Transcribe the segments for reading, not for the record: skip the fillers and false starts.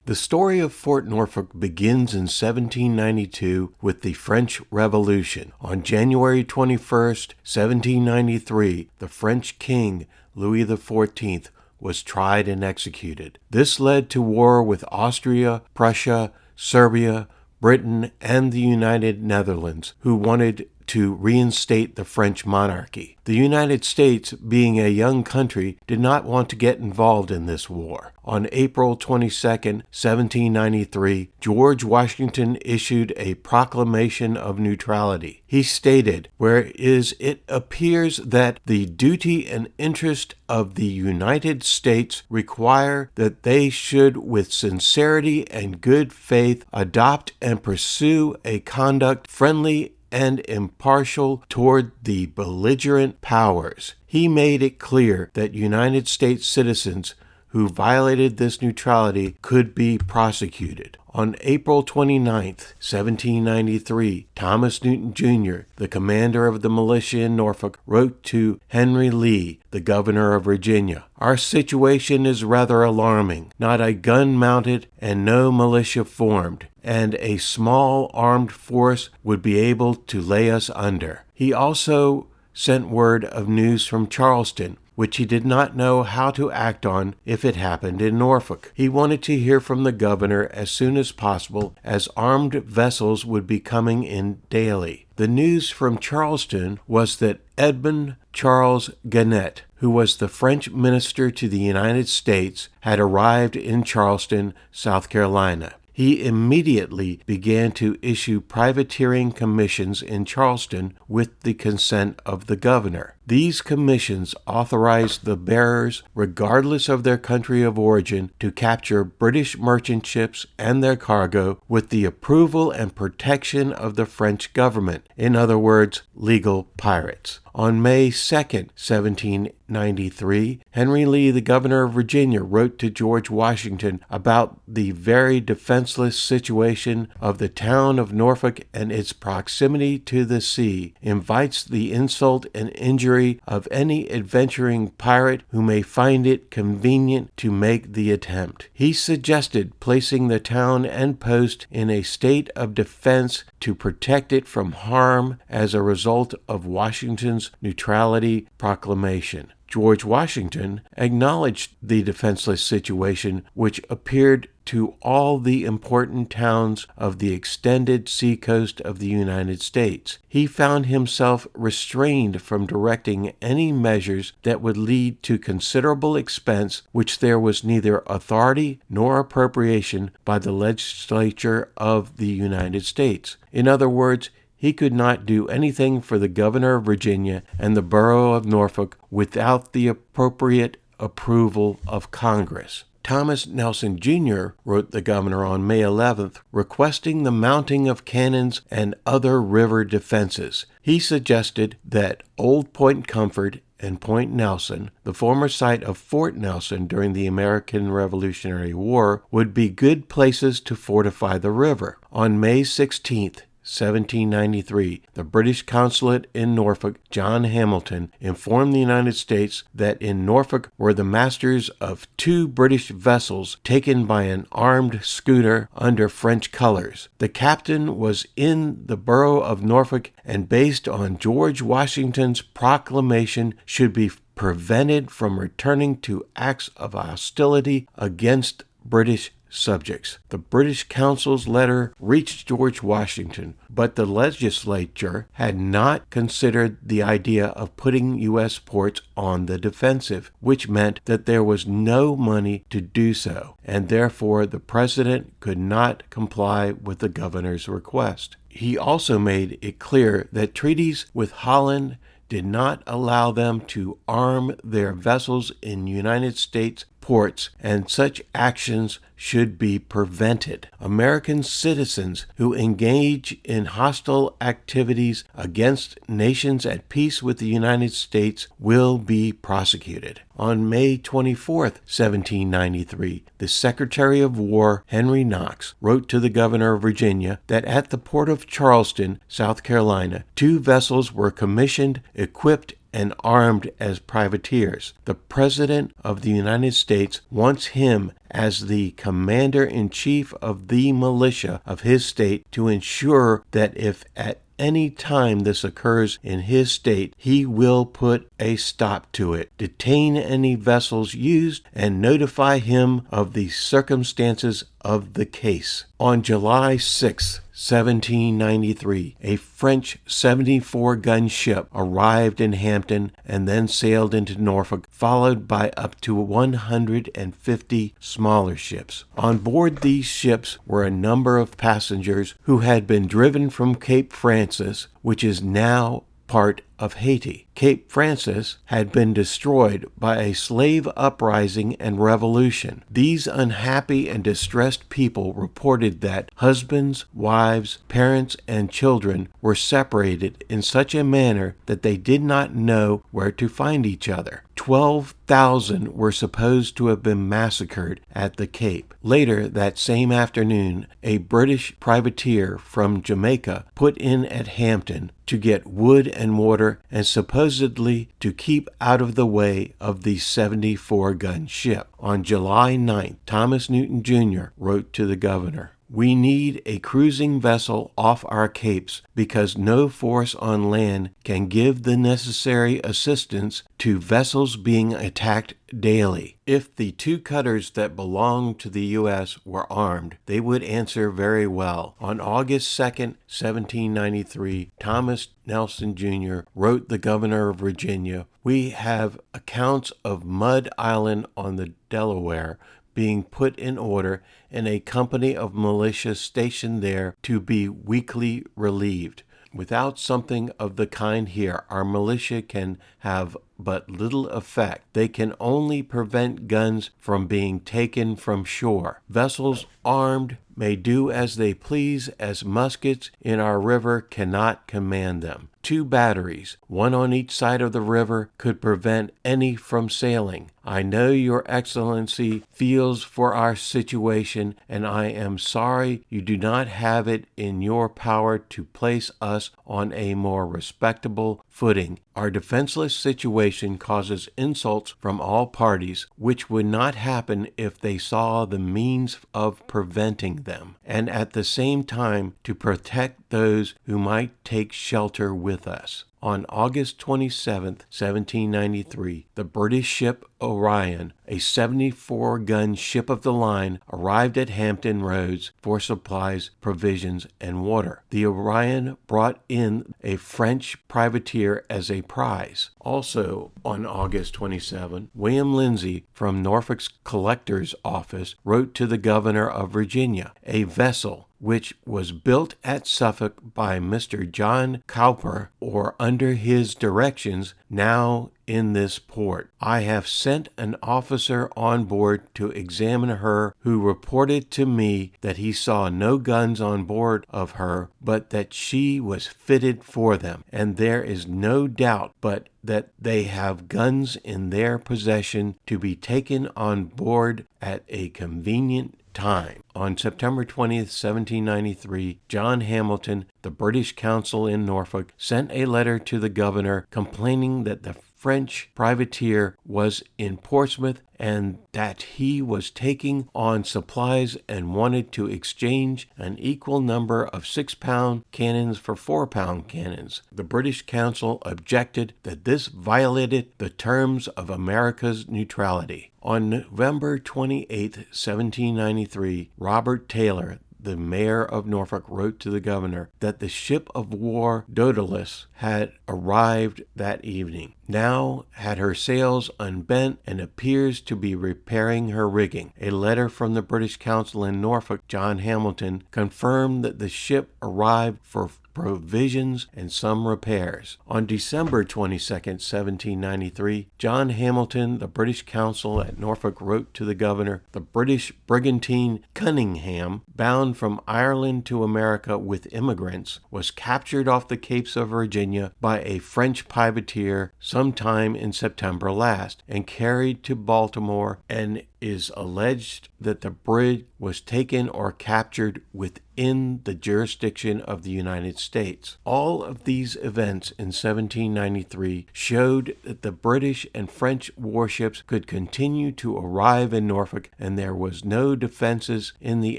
The story of Fort Norfolk begins in 1792 with the French Revolution. On January 21st, 1793, the French king, Louis XIV, was tried and executed. This led to war with Austria, Prussia, Serbia, Britain, and the United Netherlands, who wanted to reinstate the French monarchy. The United States, being a young country, did not want to get involved in this war. On April 22, 1793, George Washington issued a Proclamation of Neutrality. He stated, "Whereas it appears that the duty and interest of the United States require that they should with sincerity and good faith adopt and pursue a conduct friendly and impartial toward the belligerent powers." He made it clear that United States citizens who violated this neutrality could be prosecuted. On April 29, 1793, Thomas Newton Jr., the commander of the militia in Norfolk, wrote to Henry Lee, the governor of Virginia, "Our situation is rather alarming. Not a gun mounted and no militia formed, and a small armed force would be able to lay us under." He also sent word of news from Charleston, which he did not know how to act on if it happened in Norfolk. He wanted to hear from the governor as soon as possible, as armed vessels would be coming in daily. The news from Charleston was that Edmund Charles Gannett, who was the French minister to the United States, had arrived in Charleston, South Carolina. He immediately began to issue privateering commissions in Charleston with the consent of the governor. These commissions authorized the bearers, regardless of their country of origin, to capture British merchant ships and their cargo with the approval and protection of the French government. In other words, legal pirates. On May 2, 1793, Henry Lee, the governor of Virginia, wrote to George Washington about the very defenseless situation of the town of Norfolk and its proximity to the sea, invites the insult and injury of any adventuring pirate who may find it convenient to make the attempt. He suggested placing the town and post in a state of defense to protect it from harm as a result of Washington's Neutrality Proclamation. George Washington acknowledged the defenseless situation, which appeared to all the important towns of the extended seacoast of the United States. He found himself restrained from directing any measures that would lead to considerable expense, which there was neither authority nor appropriation by the legislature of the United States. In other words, he could not do anything for the governor of Virginia and the borough of Norfolk without the appropriate approval of Congress. Thomas Nelson Jr. wrote the governor on May 11th, requesting the mounting of cannons and other river defenses. He suggested that Old Point Comfort and Point Nelson, the former site of Fort Nelson during the American Revolutionary War, would be good places to fortify the river. On May 16th, 1793, the British consulate in Norfolk, John Hamilton, informed the United States that in Norfolk were the masters of 2 British vessels taken by an armed schooner under French colors. The captain was in the borough of Norfolk and, based on George Washington's proclamation, should be prevented from returning to acts of hostility against British subjects. The British Council's letter reached George Washington, but the legislature had not considered the idea of putting U.S. ports on the defensive, which meant that there was no money to do so, and therefore the president could not comply with the governor's request. He also made it clear that treaties with Holland did not allow them to arm their vessels in United States ports, and such actions should be prevented. American citizens who engage in hostile activities against nations at peace with the United States will be prosecuted. On May 24, 1793, the Secretary of War, Henry Knox, wrote to the governor of Virginia that at the port of Charleston, South Carolina, 2 vessels were commissioned, equipped, and armed as privateers. The President of the United States wants him as the commander-in-chief of the militia of his state to ensure that if at any time this occurs in his state, he will put a stop to it, detain any vessels used, and notify him of the circumstances of the case. On July 6, 1793, a French 74-gun ship arrived in Hampton and then sailed into Norfolk, followed by up to 150 smaller ships. On board these ships were a number of passengers who had been driven from Cape Francis, which is now part of Haiti. Cape Francis had been destroyed by a slave uprising and revolution. These unhappy and distressed people reported that husbands, wives, parents, and children were separated in such a manner that they did not know where to find each other. 12,000 were supposed to have been massacred at the Cape. Later that same afternoon, a British privateer from Jamaica put in at Hampton to get wood and water and supposedly to keep out of the way of the 74-gun ship. On July 9th, Thomas Newton Jr. wrote to the governor, "We need a cruising vessel off our capes because no force on land can give the necessary assistance to vessels being attacked daily. If the two cutters that belonged to the U.S. were armed, they would answer very well." On August 2nd, 1793, Thomas Nelson Jr. wrote the governor of Virginia, "We have accounts of Mud Island on the Delaware being put in order and a company of militia stationed there to be weekly relieved. Without something of the kind here, our militia can have but little effect. They can only prevent guns from being taken from shore. Vessels armed may do as they please, as muskets in our river cannot command them. 2 batteries, one on each side of the river, could prevent any from sailing. I know your excellency feels for our situation, and I am sorry you do not have it in your power to place us on a more respectable footing. Our defenseless situation causes insults from all parties, which would not happen if they saw the means of preventing them, and at the same time to protect those who might take shelter with us." On August 27, 1793, the British ship Orion, a 74-gun ship of the line, arrived at Hampton Roads for supplies, provisions, and water. The Orion brought in a French privateer as a prize. Also on August 27, William Lindsay from Norfolk's collector's office wrote to the governor of Virginia, "A vessel which was built at Suffolk by Mr. John Cowper, or under his directions, now in this port. I have sent an officer on board to examine her, who reported to me that he saw no guns on board of her, but that she was fitted for them, and there is no doubt but that they have guns in their possession to be taken on board at a convenient time." On September 20th, 1793, John Hamilton, the British consul in Norfolk, sent a letter to the governor complaining that the French privateer was in Portsmouth and that he was taking on supplies and wanted to exchange an equal number of 6-pound cannons for 4-pound cannons. The British consul objected that this violated the terms of America's neutrality. On November 28, 1793, Robert Taylor, the mayor of Norfolk, wrote to the governor that the ship of war Daedalus had arrived that evening, now had her sails unbent and appears to be repairing her rigging. A letter from the British consul in Norfolk, John Hamilton, confirmed that the ship arrived for provisions and some repairs. On December 22, 1793, John Hamilton, the British consul at Norfolk, wrote to the governor, "The British brigantine Cunningham, bound from Ireland to America with immigrants, was captured off the Capes of Virginia by a French privateer sometime in September last, and carried to Baltimore, and is alleged that the bridge was taken or captured within the jurisdiction of the United States. All of these events in 1793 showed that the British and French warships could continue to arrive in Norfolk, and there was no defenses in the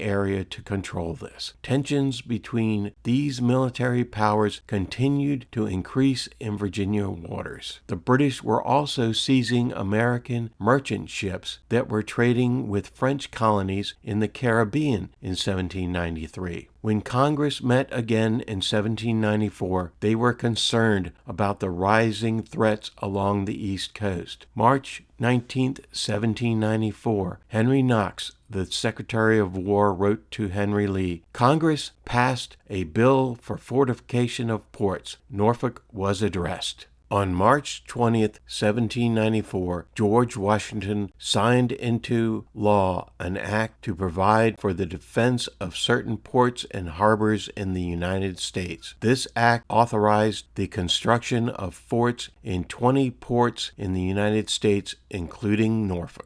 area to control this. Tensions between these military powers continued to increase in Virginia waters. The British were also seizing American merchant ships that were trading with French colonies in the Caribbean in 1793. When Congress met again in 1794, they were concerned about the rising threats along the East Coast. March 19, 1794, Henry Knox, the Secretary of War, wrote to Henry Lee, "Congress passed a bill for fortification of ports. Norfolk was addressed." On March 20, 1794, George Washington signed into law an act to provide for the defense of certain ports and harbors in the United States. This act authorized the construction of forts in 20 ports in the United States, including Norfolk.